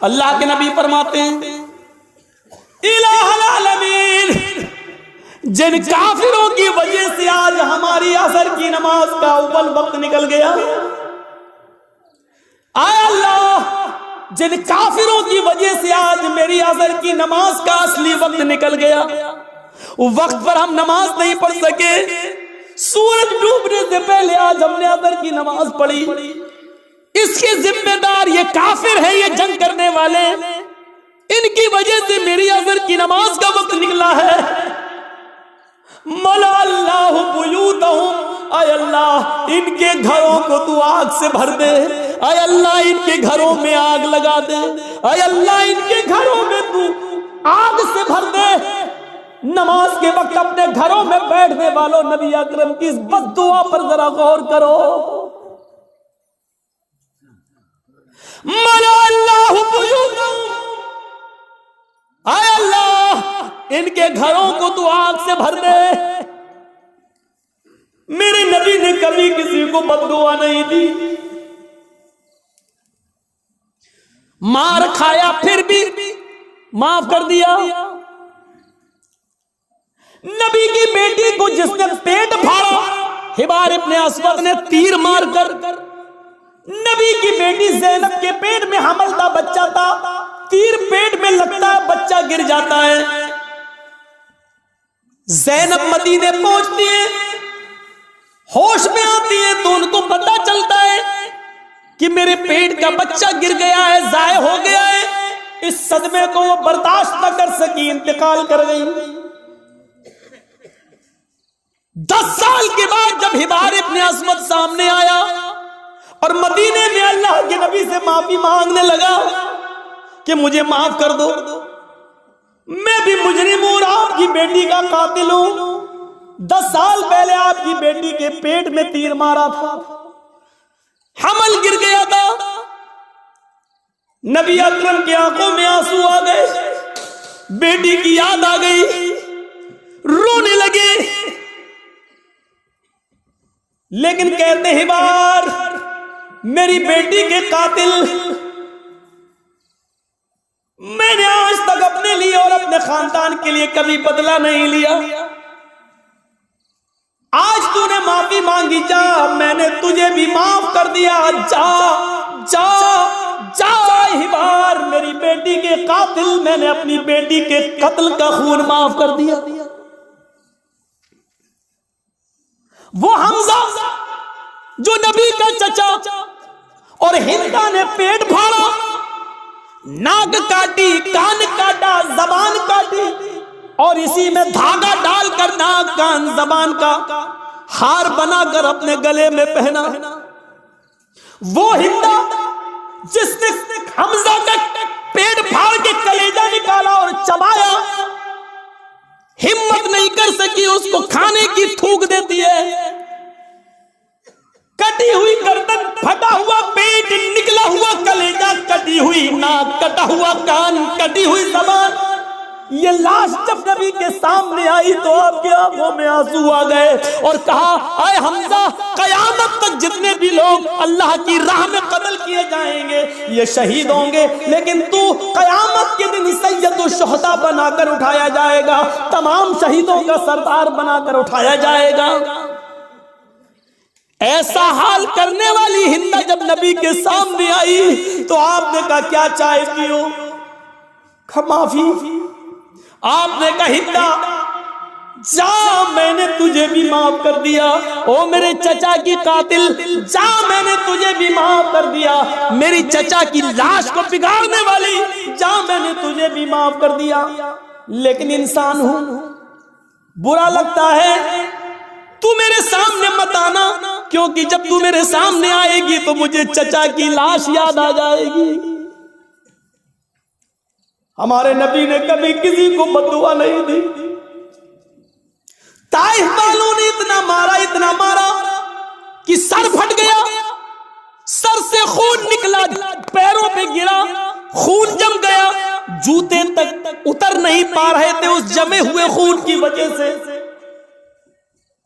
अल्लाह के नबी फरमाते हैं इलाहुल आलमीन, जिन काफिरों की वजह से आज हमारी असर की नमाज का अव्वल वक्त निकल गया, आय अल्लाह जिन काफिरों की वजह से आज मेरी असर की नमाज का असली वक्त निकल गया, वक्त पर हम नमाज नहीं पढ़ सके, सूरज डूबने से पहले आज हमने असर की नमाज पढ़ी, इसके जिम्मेदार ये काफिर है, ये जंग करने वाले, इनकी वजह से मेरी असर की नमाज का वक्त निकला है। मला अल्लाहु बुयूतहुम, आय अल्लाह इनके घरों को तू आग से भर दे, आय अल्लाह इनके घरों में आग लगा दे, आय अल्लाह इनके घरों में तू आग से भर दे। नमाज के वक्त अपने घरों में बैठने वालों, नबी अकरम की इस बद्दुआ पर जरा गौर करो। मला अल्लाहु बुयूतहुम, आय अल्लाह इनके घरों को तू आग से भर दे। मेरे नबी ने कभी किसी को बद्दुआ नहीं दी, मार खाया फिर भी माफ कर दिया। नबी की बेटी को जिसने पेट फाड़ा, हिबार इब्ने अस्वद ने तीर मारकर, नबी की बेटी ज़ैनब के पेट में हमल था, बच्चा था, तीर पेट में लगता है, बच्चा गिर जाता है। ज़ैनब मदीने पहुंचती है, होश में आती है तो उनको पता चलता है कि मेरे पेट का बच्चा गिर गया है, जाय हो गया है। इस सदमे को वो बर्दाश्त न कर सकी, इंतकाल कर गई। 10 साल के बाद जब हिबार इब्ने अस्वद सामने आया और मदीने में अल्लाह के नबी से माफी मांगने लगा कि मुझे माफ कर दो, मैं भी मुजरिम हूं, आपकी बेटी का कातिल हूं। 10 साल पहले आपकी बेटी के पेट में तीर मारा था, हमल गिर गया था। नबी अकरम की आंखों में आंसू आ गए, बेटी की याद आ गई, रोने लगे। लेकिन कहते हिबार, मेरी बेटी के कातिल, मैंने आज तक अपने लिए और अपने खानदान के लिए कभी बदला नहीं लिया। आज तूने माफी मांगी, जा, मैंने तुझे भी माफ कर दिया, जा जा जा हिबार, मेरी बेटी के कातिल, मैंने अपनी बेटी के कत्ल का खून माफ कर दिया। वो हमजा जो नबी का चचा और हिंदा ने पेट फाड़ा, नाक काटी, कान काटा, जबान काटी और इसी में धागा डालकर नाक, कान, जबान का हार बनाकर अपने गले में पहना। वो हिंदा जिसने हमजा का पेट फाड़ के कलेजा निकाला और चबाया, हिम्मत नहीं कर सकी उसको खाने की, थूक देती है। कटी हुई गर्दन, फटा हुआ पेट, निकला हुआ कलेजा, कटी हुई नाक, कटा हुआ कान, कटी हुई जबान, ये लाश जब नबी के सामने आई तो आपकी आंखों में आंसू आ गए और कहा, आए हमजा, कयामत तक जितने भी लोग अल्लाह की राह में कत्ल किए जाएंगे ये शहीद होंगे, लेकिन तू कयामत के दिन सैयदुल शुहदा बनाकर उठाया जाएगा, तमाम शहीदों का सरदार बनाकर उठाया जाएगा। ऐसा हाल करने वाली हिंदा जब नबी के सामने आई तो आपने कहा, क्या चाहती हो? माफी। आपने कहा, हिंदा जा, मैंने तुझे भी माफ कर दिया। ओ मेरे चचा की कातिल, जा, मैंने तुझे भी माफ कर दिया। मेरी चचा की लाश को बिगाड़ने वाली, जा, मैंने तुझे भी माफ कर दिया। लेकिन इंसान हूं, बुरा लगता है, तू मेरे सामने मत आना, क्योंकि जब तू मेरे सामने आएगी तो मुझे चचा की लाश याद आ जाएगी। हमारे नबी ने कभी किसी को बद्दुआ नहीं दी। ताइफ वालों ने इतना मारा कि सर फट गया, सर से खून निकला, पैरों पे गिरा, खून जम गया, जूते तक उतर नहीं पा रहे थे उस जमे हुए खून की वजह से।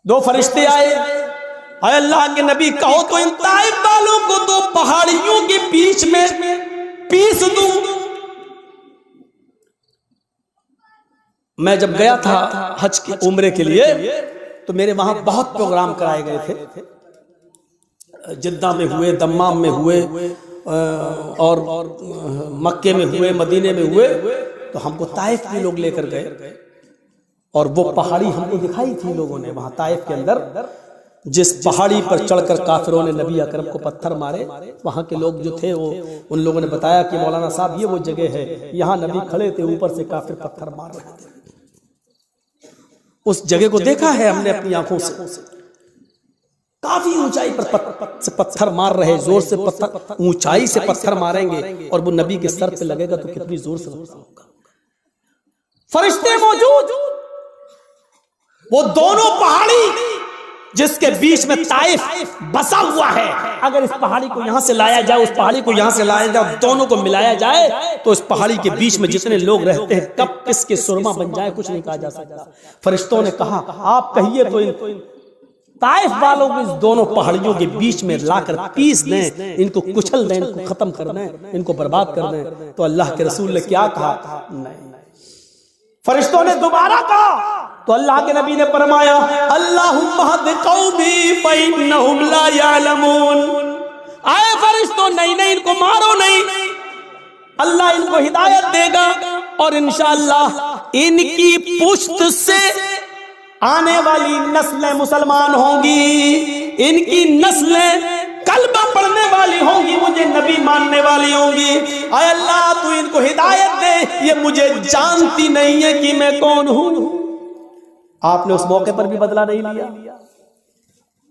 2 फरिश्ते आए, अरे अल्लाह के नबी, कहो तो इन ताइफ वालों को 2 पहाड़ियों के बीच में पीस दूं, मैं जब गया था हज की उम्रे के लिए तो मेरे वहां बहुत प्रोग्राम कराए गए थे। जिद्दा में हुए, दम्माम में हुए और मक्के में हुए, मदीने में हुए। तो हमको ताइफ भी लोग लेकर गए और वो पहाड़ी हमको दिखाई थी लोगों ने वहां ताइफ के अंदर, जिस पहाड़ी पर चढ़कर काफिरों ने नबी अकरम को पत्थर मारे। वहां के लोग जो थे वो उन लोगों ने बताया कि मौलाना साहब ये वो जगह है, यहाँ नबी खड़े थे, ऊपर से काफिर पत्थर मार रहे थे। उस जगह को देखा है हमने अपनी आंखों से। काफी ऊंचाई पर पत्थर मार रहे, जोर से पत्थर, ऊंचाई से पत्थर मारेंगे और वो नबी के सर पे लगेगा तो कितनी जोर से होगा। फरिश्ते मौजूद, वो दोनों पहाड़ी जिसके बीच में ताइफ बसा हुआ है, अगर इस पहाड़ी को यहां से लाया जाए, उस पहाड़ी को यहां से लाया जाए, दोनों को मिलाया जाए तो इस पहाड़ी के बीच में जितने लोग रहते हैं कब किसके सुरमा बन जाए कुछ नहीं कहा जा सकता। फरिश्तों ने कहा आप कहिए तो इन ताइफ वालों को इस दोनों पहाड़ियों के बीच में लाकर पीस दें, इनको कुचल दें, इनको खत्म कर दें, इनको बर्बाद कर दें। तो अल्लाह के रसूल ने क्या कहा? नहीं। फरिश्तों ने दोबारा कहा तो अल्लाह के नबी ने फरमाया अल्लाहुम्मा हद कौमी फइन्नहुम ला यअलमून। आए फरिश्तों, नहीं नहीं, इनको मारो नहीं, अल्लाह इनको हिदायत देगा और इंशाअल्लाह इनकी पुश्त से आने वाली नस्लें मुसलमान होंगी, इनकी नस्लें कलमा पढ़ने वाली होंगी, मुझे नबी मानने वाली होंगी। आए अल्लाह तू इनको हिदायत दे, ये मुझे जानती नहीं है कि मैं कौन हूं। आपने उस मौके पर भी बदला नहीं लिया।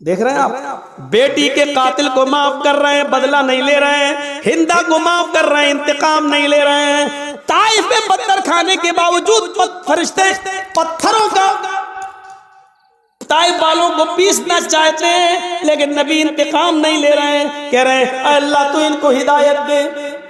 देख रहे हैं आप, बेटी के कातिल को माफ कर रहे हैं, बदला नहीं ले रहे हैं, हिंदा को माफ कर रहे हैं, इंतकाम नहीं ले रहे हैं। ताइफ में पत्थर खाने के बावजूद फरिश्ते पत्थरों का ताइफ वालों को पीसना चाहते हैं, लेकिन नबी इंतकाम नहीं ले रहे हैं। कह रहे हैं अल्लाह तू इनको हिदायत दे,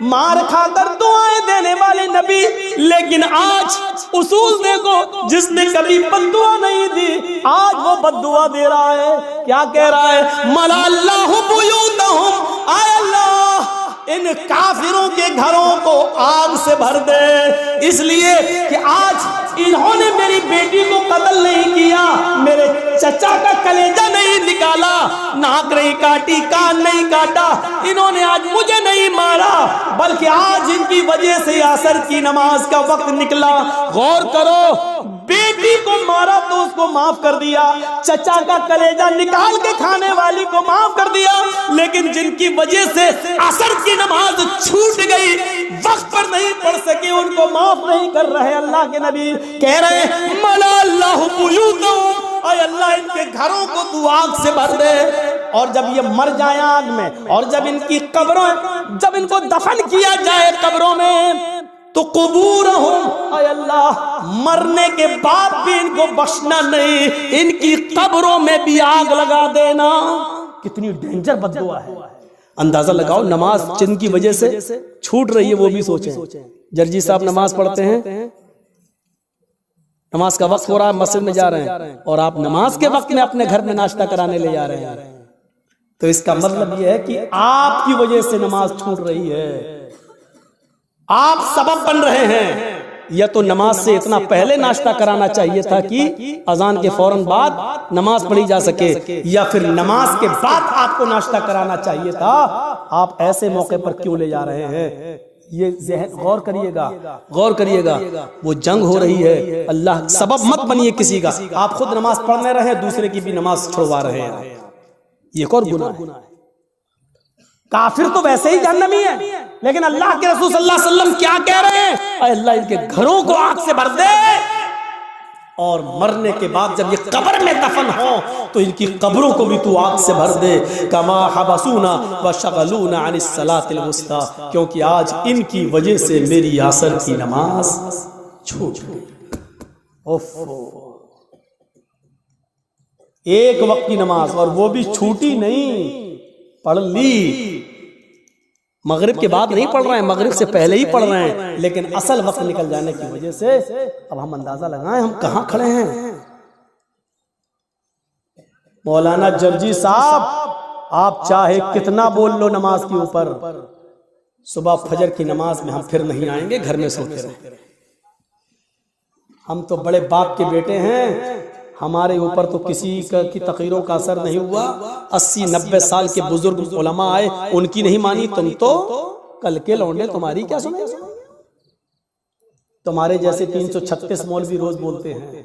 मार खाकर दुआएं देने वाले नबी। लेकिन आज उसूल देखो, जिसने कभी बद्दुआ नहीं दी आज वो बद्दुआ दे रहा है। क्या कह रहा है? मला अल्लाहु बुयूतहुम, आय अल्लाह इन काफिरों के घरों को आग से भर दे, इसलिए कि आज इन्होंने मेरी बेटी को कत्ल नहीं किया, मेरे चचा का कलेजा नहीं निकाला, नाक नहीं काटी, कान नहीं काटा, इन्होंने आज मुझे नहीं मारा, बल्कि आज इनकी वजह से असर की नमाज का वक्त निकला। गौर करो, बेटी को मारा तो उसको माफ कर दिया, चचा का कलेजा निकाल के खाने वाली को माफ कर दिया, लेकिन जिनकी वजह से असर की नमाज छूट गई, वक्त पर नहीं पढ़ सके, उनको माफ नहीं कर रहे। अल्लाह के नबी कह रहे मला अल्लाहु बुयूतहुम, और अल्लाह इनके घरों को तू आग से भर दे। और जब ये मर जाए आग में, और जब इनकी कब्रों, जब इनको दफन किया जाए कब्रों में, तो कुबूरहुम, आय अल्लाह मरने के बाद भी इनको बख्शना नहीं, इनकी कब्रों में भी आग लगा देना। कितनी डेंजर बद्दुआ है। अंदाजा लगाओ, नमाज जिनकी वजह से छूट रही है वो भी सोचें। जर्जी साहब नमाज पढ़ते हैं, नमाज का वक्त हो रहा है, मस्जिद में जा रहे हैं, और आप नमाज के वक्त में अपने घर में नाश्ता कराने ले जा रहे हैं, तो इसका मतलब यह है कि आपकी वजह से नमाज छूट रही है, आप सबब बन रहे हैं। या तो नमाज से इतना पहले नाश्ता कराना चाहिए था कि अजान के फौरन बाद नमाज पढ़ी जा सके, या फिर नमाज के बाद आपको नाश्ता कराना चाहिए था। आप ऐसे मौके पर क्यों ले जा रहे हैं? ये गौर करिएगा, गौर करिएगा। वो जंग हो रही है, अल्लाह सबब मत बनिए किसी का। आप खुद नमाज पढ़ने रहे, दूसरे की भी नमाज छुड़वा रहे हैं, ये एक और गुनाह है। काफिर तो वैसे ही जहन्नमी है, लेकिन अल्लाह के रसूल सल्लल्लाहु अलैहि वसल्लम क्या कह रहे हैं? अल्लाह इनके घरों को आग से भर दे, और मरने के बाद जब ये कब्र में दफन हो तो इनकी कब्रों को भी तू आग से भर दे। कमा हबसूना व शगलूना अनिस सलातिल वुस्ता, क्योंकि आज इनकी वजह से मेरी असर की नमाज छूट गई। एक वक्त की नमाज, और वो भी छूटी नहीं, पढ़ ली। मगरिब के बाद नहीं पढ़ रहे हैं, मगरिब से पहले ही पढ़ रहे हैं, लेकिन असल वक्त निकल जाने की वजह से अब हम अंदाजा लगाएं हम कहां खड़े हैं। मौलाना जर्जी साहब, आप चाहे कितना बोल लो नमाज के ऊपर, सुबह फजर की नमाज में हम फिर नहीं आएंगे, घर में सोते रहे। हम तो बड़े बाप के बेटे हैं, हमारे ऊपर तो किसी की तकरीरों का असर नहीं हुआ। 80-90 साल के बुजुर्ग उलमा आए, उनकी नहीं मानी, तुम तो कल के लौंडे तुम्हारी क्या सुने। तुम्हारे जैसे 336 मौलवी रोज बोलते हैं,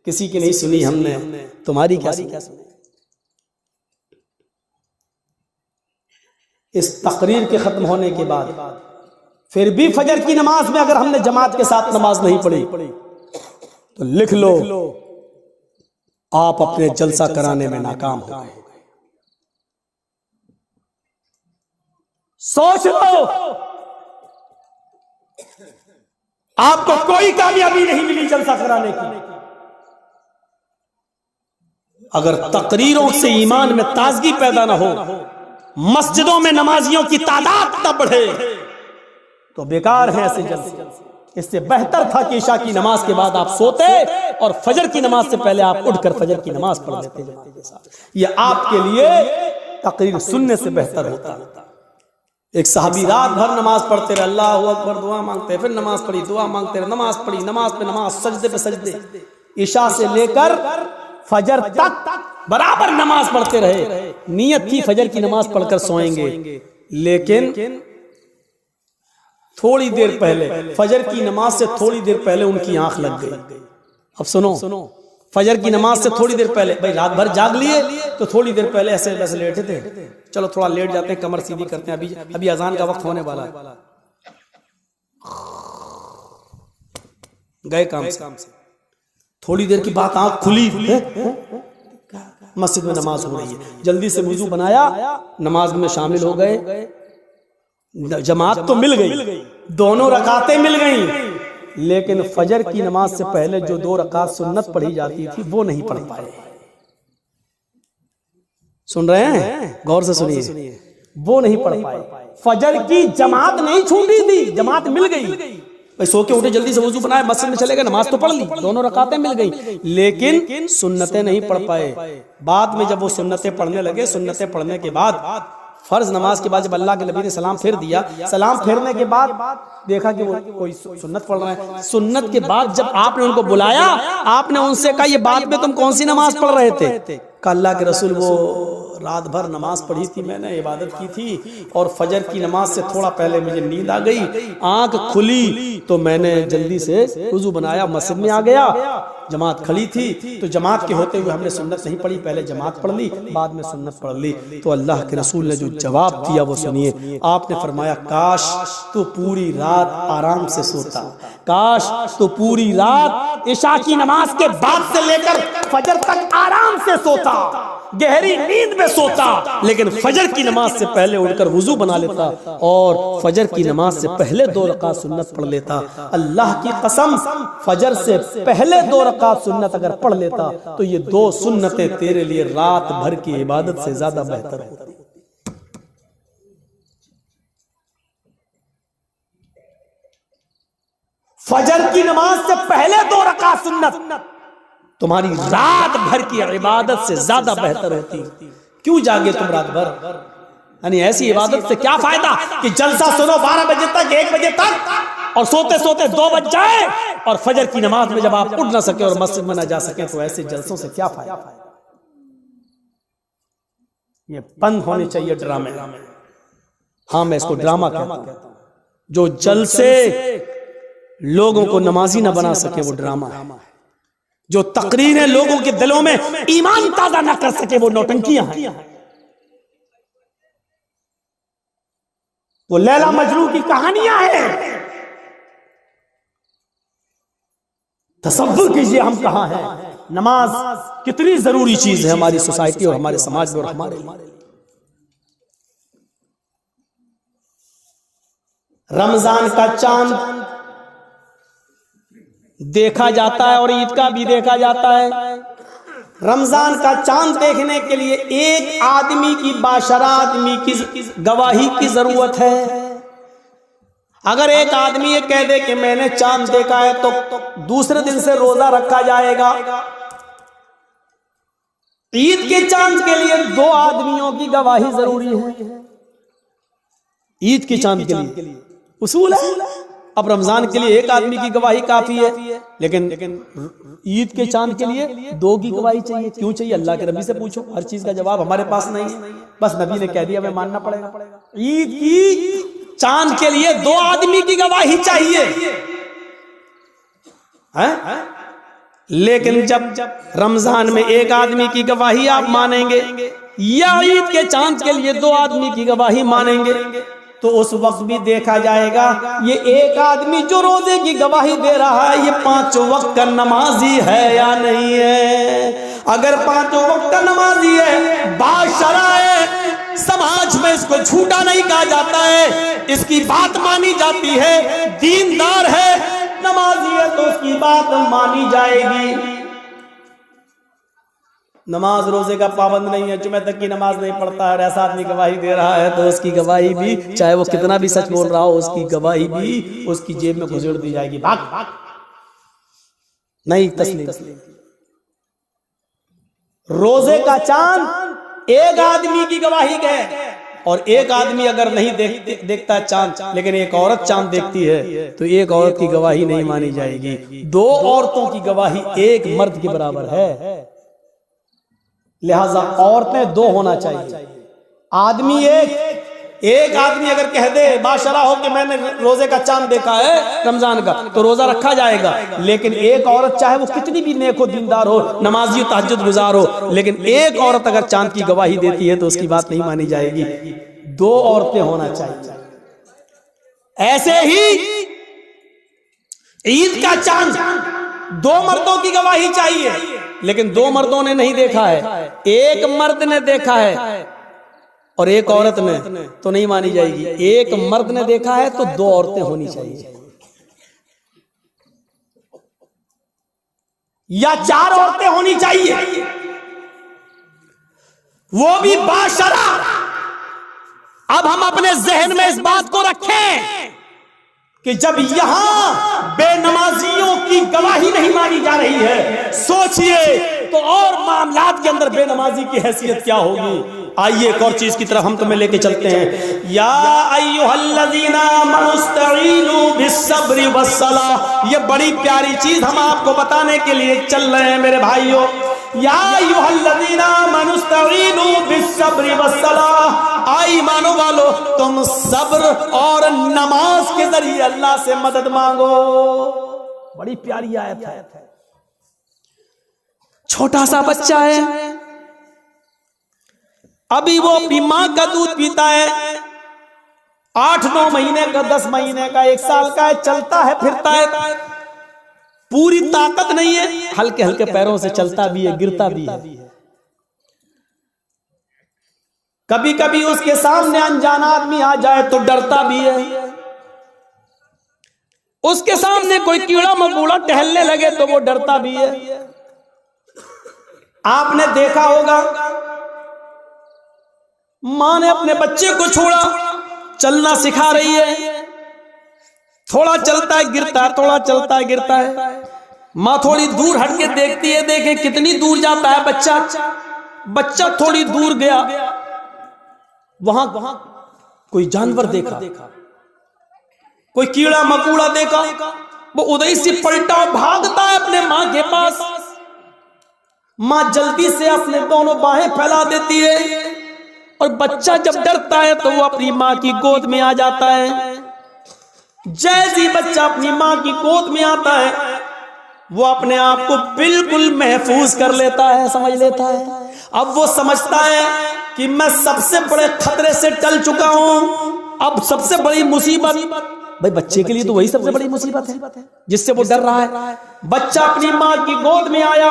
किसी की नहीं सुनी हमने, तुम्हारी क्या सुनी। इस तकरीर के खत्म होने के बाद फिर भी फजर की नमाज में अगर हमने जमात के साथ नमाज नहीं पढ़ी तो लिख लो, आप अपने जलसा कराने में नाकाम हो गए। सोच लो, आपको कोई कामयाबी नहीं मिली जलसा कराने की। अगर तकरीरों से ईमान में ताजगी पैदा ना हो, मस्जिदों में नमाजियों की तादाद न बढ़े, तो बेकार है ऐसे जलसे। इससे बेहतर था कि इशा की नमाज के बाद आप सोते और फजर की नमाज से पहले आप उठकर फजर की नमाज पढ़ लेते जमात के साथ। यह आपके लिए तकरीर सुनने से बेहतर होता। एक साहबी रात भर नमाज पढ़ते रहे, अल्लाहू अकबर, दुआ मांगते, फिर नमाज पढ़ी, दुआ मांगते रहे, नमाज पढ़ी, नमाज पे नमाज, सजदे पे सजदे, इशा से लेकर फजर तक बराबर नमाज पढ़ते रहे। नियत थी फजर की नमाज पढ़कर सोएंगे, लेकिन थोड़ी देर पहले, फजर की नमाज से थोड़ी देर पहले उनकी आंख लग गई। अब सुनो, फजर की नमाज से थोड़ी देर पहले, भाई रात भर जाग लिए तो थोड़ी देर पहले ऐसे वैसे लेटे थे, चलो थोड़ा लेट जाते हैं, कमर सीधी करते हैं, अभी अजान का वक्त होने वाला है, गए काम से। थोड़ी देर की बात आंख खुली, मस्जिद में नमाज हो रही है, जल्दी से वुजू बनाया, नमाज में शामिल हो गए। जमात तो मिल गई, दोनों रकातें मिल गई, लेकिन फजर की नमाज से पहले जो 2 रकात सुन्नत पढ़ी जाती थी वो नहीं पढ़ पाए। सुन रहे हैं? गौर से सुनिए, वो नहीं पढ़ पाए। फजर की जमात नहीं छूटी थी, जमात मिल गई। भाई सो के उठे, जल्दी से वुजू बनाए, मस्जिद में चले गए, नमाज तो पढ़ ली, दोनों रकातें मिल गई, लेकिन सुन्नतें नहीं पढ़ पाए। बाद में जब वो सुन्नतें पढ़ने लगे, सुन्नतें पढ़ने के बाद फर्ज नमाज के बाद जब अल्लाह के नबी ने सलाम फेर दिया, सलाम फेरने के बाद देखा कि वो कोई सुन्नत पढ़ रहा है। सुन्नत के बाद जब आपने उनको बुलाया, आपने उनसे कहा ये बाद में तुम कौन सी नमाज पढ़ रहे थे? अल्लाह के रसूल, वो रात भर नमाज पढ़ी थी मैंने, इबादत की थी, और फजर की नमाज से थोड़ा पहले मुझे नींद आ गई, आंख खुली तो मैंने जल्दी से वुजू बनाया, मस्जिद में आ गया, जमात खड़ी थी, तो जमात के होते हुए हमने सुन्नत नहीं पढ़ी, पहले जमात पढ़ ली, बाद में सुन्नत पढ़ ली। तो अल्लाह के रसूल ने जो जवाब दिया वो सुनिए। आपने फरमाया, काश तो पूरी रात आराम से सोता, काश तो पूरी रात इशा की नमाज के बाद से लेकर फजर तक आराम से सोता, गहरी नींद में सोता, लेकिन फजर की नमाज से पहले उठकर वुजू बना लेता और फजर की नमाज से पहले 2 रकात सुन्नत पढ़ लेता। अल्लाह की कसम, फजर से पहले 2 रकात सुन्नत अगर पढ़ लेता तो ये 2 सुन्नतें तेरे लिए रात भर की इबादत से ज्यादा बेहतर होती। फजर की नमाज से पहले 2 रकात सुन्नत तुम्हारी रात भर की इबादत से ज्यादा बेहतर होती। क्यों जागे तुम रात भर? यानी ऐसी इबादत से क्या फायदा कि जलसा सुनो 12 बजे तक, 1 बजे तक, और सोते सोते 2 बज जाए, और फजर की नमाज में जब आप उठ ना सके और मस्जिद में ना जा सके, तो ऐसे जलसों से क्या फायदा? ये बंद होने चाहिए ड्रामे। हाँ, मैं इसको ड्रामा कहता हूं। जो जलसे लोगों को नमाजी ना बना सके वो ड्रामा है। जो तकरीरें लोगों के दिलों में ईमान ताजा ना कर सके वो नौटंकियां हैं। वो लैला मजनू की कहानियां हैं। तसव्वुर कीजिए हम कहां हैं। नमाज कितनी जरूरी चीज है हमारी सोसाइटी और हमारे समाज में और हमारे लिए। रमजान का चांद देखा जाता है और ईद का भी देखा जाता है। रमजान का चांद देखने के लिए एक आदमी की, बाशरा आदमी की गवाही की जरूरत है। अगर एक आदमी ये कह दे कि मैंने चांद देखा है तो दूसरे दिन से रोजा रखा जाएगा। ईद के चांद के लिए 2 आदमियों की गवाही जरूरी है। ईद के चांद के लिए उसूल है अब रमजान के लिए एक आदमी की गवाही काफी है, लेकिन ईद के चांद के लिए 2 की गवाही चाहिए। क्यों चाहिए? अल्लाह के नबी से पूछो, हर चीज का जवाब हमारे पास नहीं है, बस नबी ने कह दिया हमें मानना पड़ेगा। ईद की चांद के लिए 2 आदमी की गवाही चाहिए है? लेकिन जब रमजान में एक आदमी की गवाही आप मानेंगे या ईद के चांद के लिए 2 आदमी की गवाही मानेंगे, तो उस वक्त भी देखा जाएगा ये एक आदमी जो रोजे की गवाही दे रहा है ये 5 वक्त का नमाजी है या नहीं है। अगर 5 वक्त का नमाजी है, बाशरा है, समाज में इसको झूठा नहीं कहा जाता है, इसकी बात मानी जाती है, दीनदार है, नमाजी है, तो उसकी बात मानी जाएगी। नमाज रोजे का पाबंद नहीं है, जुमे तक की नमाज नहीं पढ़ता है, ऐसा आदमी गवाही दे रहा है तो उसकी गवाही भी, चाहे वो कितना भी सच बोल रहा हो, उसकी गवाही भी उसकी जेब में घुसेड़ दी जाएगी। भाग नहीं तस्लीम। रोजे का चांद एक आदमी की गवाही है, और एक आदमी अगर नहीं देखता चांद, लेकिन एक औरत चांद देखती है तो एक औरत की गवाही नहीं मानी जाएगी। 2 औरतों की गवाही एक मर्द के बराबर है, लिहाजा औरतें 2 होना चाहिए। आदमी एक आदमी अगर कह दे बाशरा हो कि मैंने रोजे का चांद देखा है रमजान का, तो रोजा रखा जाएगा। लेकिन एक औरत चाहे वो कितनी भी नेक हो, दीनदार हो, नमाजी तहज्जुद गुजार हो, लेकिन एक औरत अगर चांद की गवाही देती है तो उसकी बात नहीं मानी जाएगी। 2 औरतें होना चाहिए। ऐसे ही ईद का चांद 2 मर्दों की गवाही चाहिए, लेकिन 2 मर्दों ने नहीं देखा है, एक मर्द ने देखा है और एक औरत ने, तो नहीं मानी जाएगी। एक मर्द ने देखा है तो 2 औरतें होनी चाहिए, या 4 औरतें होनी चाहिए, वो भी बाशरा। अब हम अपने जहन में इस बात को रखें कि जब यहां बेनमाजियों की गवाही नहीं मानी जा रही है, सोचिए तो और मामलात के अंदर बेनमाजी की हैसियत क्या होगी। आइए एक और चीज की तरफ हम तुम्हें लेके चलते हैं। या अय्युहल्लज़ीना आमनुस्तईनु बिस्सब्रि वस्सलाह, ये बड़ी प्यारी चीज हम आपको बताने के लिए चल रहे हैं मेरे भाइयों। या अय्युहल्लज़ीना आमनुस्तईनु बिस्सब्रि वस्सलाह, आई मानो वालो तुम सब्र और नमाज के जरिए अल्लाह से मदद मांगो। बड़ी प्यारी आयत है। छोटा सा बच्चा है, अभी वो अपनी मां का दूध पीता है, 8-9 महीने का, 10 महीने का, 1 साल का है, चलता है फिरता है, पूरी ताकत नहीं है, हल्के हल्के पैरों से चलता भी है, गिरता भी है। कभी कभी उसके सामने अनजान आदमी आ जाए तो डरता भी है, उसके सामने कोई कीड़ा मकोड़ा टहलने लगे तो वो डरता भी है। आपने देखा होगा मां ने अपने बच्चे को छोड़ा, चलना सिखा रही है, थोड़ा चलता है गिरता है, थोड़ा चलता है गिरता है। मां थोड़ी दूर हट के देखती है, देखे कितनी दूर जाता है बच्चा। बच्चा थोड़ी दूर गया, वहां कोई जानवर देखा, कोई कीड़ा मकोड़ा देखा, वो उधर से पलटा भागता है अपने मां के पास। मां जल्दी से अपने दोनों बाहें फैला देती है, और बच्चा जब डरता है तो वो अपनी मां की गोद में आ जाता है। जैसे ही बच्चा अपनी मां की गोद में आता है, वो अपने आप को बिल्कुल महफूज कर लेता है, समझ लेता है। अब वो समझता है कि मैं सबसे बड़े खतरे से टल चुका हूं, अब सबसे बड़ी मुसीबत, भाई बच्चे के लिए तो वही सबसे बड़ी मुसीबत है जिससे वो डर रहा है। बच्चा अपनी मां की गोद में आया,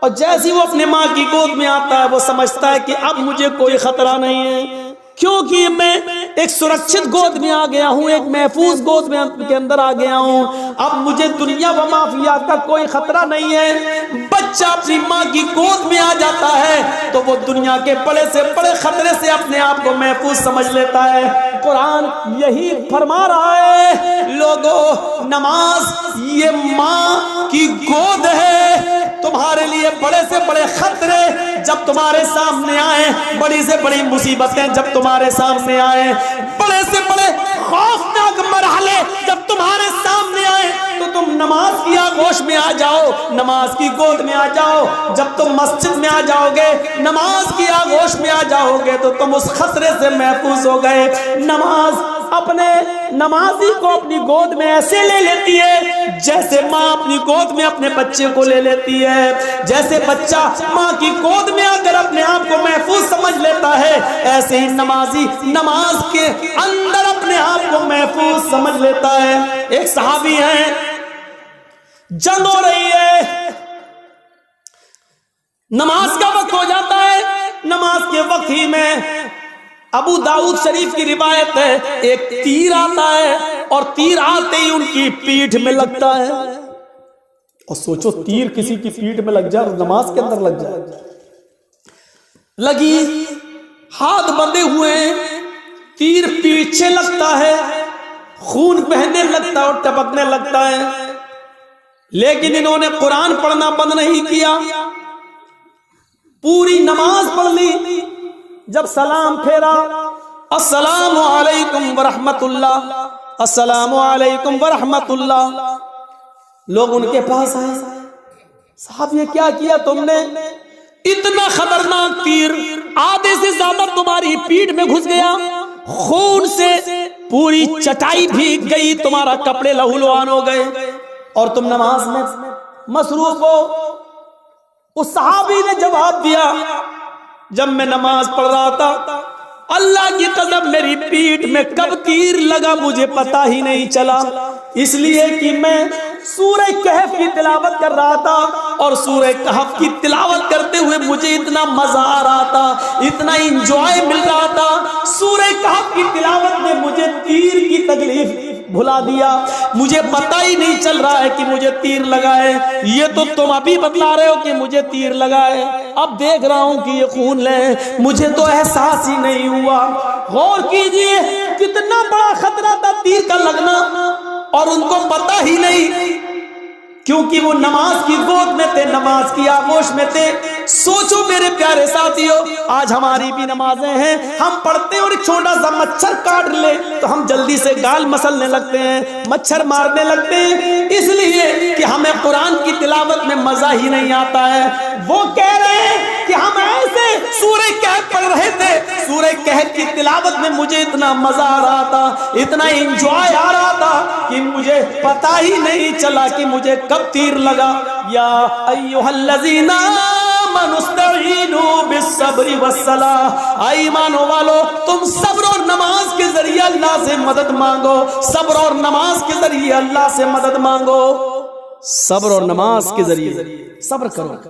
और जैसे ही वो अपने मां की गोद में आता है, वो समझता है कि अब मुझे कोई खतरा नहीं है, क्योंकि मैं एक सुरक्षित गोद में आ गया हूं, एक महफूज गोद में के अंदर आ गया हूं। अब मुझे दुनिया व माफिया का कोई खतरा नहीं है। बच्चा अपनी मां की गोद में आ जाता है तो वो दुनिया के बड़े से बड़े खतरे से अपने आप को महफूज समझ लेता है। कुरान यही फरमा रहा है, लोगों नमाज ये मां की गोद है। तुम्हारे लिए बड़े से बड़े खतरे जब तुम्हारे सामने आए, बड़ी से बड़ी मुसीबतें जब तुम्हारे सामने आए, बड़े से बड़े खौफनाक नाक मरहले जब तुम्हारे सामने आए तो तुम नमाज की आगोश में आ जाओ, नमाज की गोद में आ जाओ। जब तुम मस्जिद में आ जाओगे, नमाज की आगोश में आ जाओगे तो तुम उस खतरे से महफूज हो गए। नमाज अपने नमाजी को अपनी गोद में ऐसे ले लेती है जैसे माँ अपनी गोद में अपने बच्चे को ले लेती है। जैसे बच्चा माँ की गोद में आकर अपने आप को महफूज समझ लेता है, ऐसे ही नमाजी नमाज के अंदर अपने आप को महफूज समझ लेता है। एक सहाबी है, जंग हो रही है, नमाज का वक्त हो जाता है। नमाज के वक्त ही में अबू दाऊद शरीफ की रिवायत है, एक तीर आता है और तीर आते ही उनकी पीठ में लगता है। और सोचो, तीर किसी की पीठ में लग जाए और नमाज के अंदर लग जाए। लगी, हाथ बंधे हुए, तीर पीछे लगता है, खून बहने लगता है और टपकने लगता है। लेकिन इन्होंने कुरान पढ़ना बंद नहीं किया, पूरी नमाज पढ़ ली। जब सलाम फेरा, अस्सलामु अलैकुम वरहमतुल्लाह, अस्सलामु अलैकुम वरहमतुल्लाह। लोग उनके पास आए, साहब ये क्या किया तुमने? इतना खतरनाक तीर आधे से ज्यादा तुम्हारी पीठ में घुस गया, खून से पूरी चटाई भीग गई, तुम्हारा कपड़े लहूलुहान हो गए और तुम नमाज में मसरूफ हो। उस सहाबी ने जवाब दिया, जब मैं नमाज पढ़ रहा था, अल्लाह की कसम मेरी पीठ में कब तीर लगा मुझे पता ही नहीं चला, इसलिए कि मैं सूरह कहफ की तिलावत कर रहा था और सूरह कहफ की तिलावत करते हुए मुझे इतना मजा आ रहा था, इतना इंजॉय मिल रहा था। सूरह कहफ की तिलावत में मुझे तीर की तकलीफ भुला दिया, मुझे पता ही नहीं चल रहा है कि मुझे तीर लगा है। ये तो तुम अभी बतला रहे हो कि मुझे तीर लगा है, अब देख रहा हूं कि ये खून है, मुझे तो एहसास ही नहीं हुआ। गौर कीजिए, कितना बड़ा खतरा था तीर का लगना और उनको पता ही नहीं, क्योंकि वो नमाज की गोद में थे, नमाज की आगोश में थे। सोचो मेरे प्यारे साथियों, आज हमारी भी नमाजें हैं, हम पढ़ते हैं और एक छोटा सा मच्छर काट ले तो हम जल्दी से गाल मसलने लगते हैं, मच्छर मारने लगते हैं, इसलिए कि हमें कुरान की तिलावत में मजा ही नहीं आता है। वो कह रहे हैं कि हम ऐसे सूरह कहफ पढ़ रहे थे, सूरह कहफ की तिलावत में मुझे इतना मजा आ रहा था, इतना एंजॉय आ रहा था कि मुझे पता ही नहीं चला कि मुझे कब तीर लगा। या अय्युहल्लज़ीना आमनुस्तईनु बिस्सब्रि वस्सलाह, आई ईमानो वालो तुम सब्र और नमाज के जरिए अल्लाह से मदद मांगो, सब्र और नमाज के जरिए अल्लाह से मदद मांगो, सब्र और नमाज के जरिए सब्र करो।